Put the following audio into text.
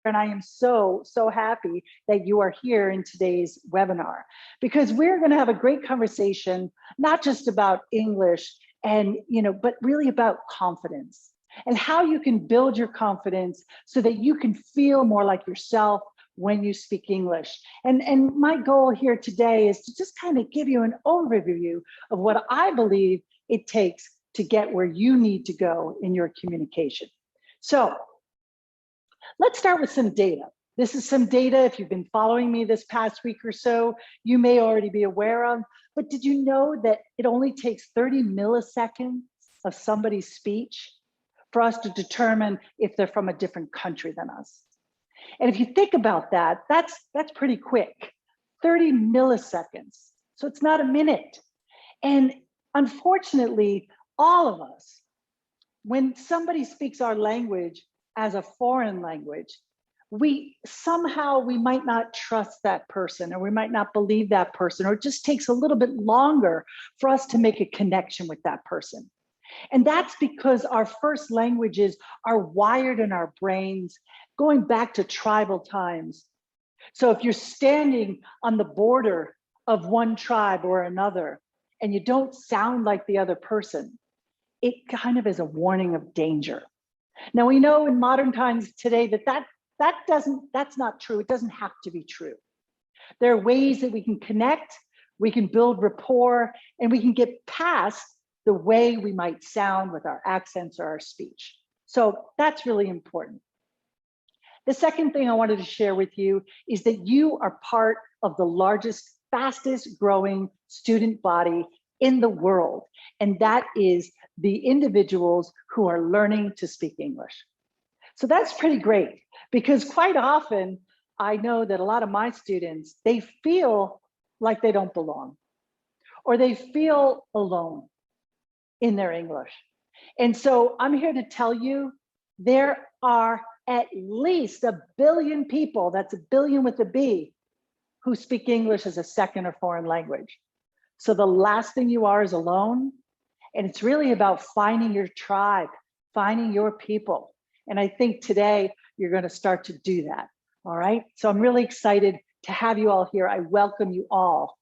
and I am so happy that you are here in today's webinar, because we're going to have a great conversation, not just about English and, but really about confidence and how you can build your confidence so that you can feel more like yourself when you speak English. And my goal here today is to just kind of give you an overview of what I believe it takes to get where you need to go in your communication. So let's start with some data. This is some data, if you've been following me this past week or so, you may already be aware of, but did you know that it only takes 30 milliseconds of somebody's speech for us to determine if they're from a different country than us? And if you think about that, that's pretty quick, 30 milliseconds. So it's not a minute. And unfortunately, all of us, when somebody speaks our language as a foreign language, we might not trust that person, or we might not believe that person, or it just takes a little bit longer for us to make a connection with that person. And that's because our first languages are wired in our brains going back to tribal times. So if you're standing on the border of one tribe or another, and you don't sound like the other person, it kind of is a warning of danger. Now, we know in modern times today that's not true. It doesn't have to be true. There are ways that we can connect, we can build rapport, and we can get past the way we might sound with our accents or our speech. So that's really important. The second thing I wanted to share with you is that you are part of the largest, fastest growing student body in the world. And that is the individuals who are learning to speak English. So that's pretty great, because quite often I know that a lot of my students, they feel like they don't belong, or they feel alone in their English. And so I'm here to tell you, there are at least 1 billion people, that's a billion with a B, who speak English as a second or foreign language. So the last thing you are is alone. And it's really about finding your tribe, finding your people. And I think today you're going to start to do that. All right. So I'm really excited to have you all here. I welcome you all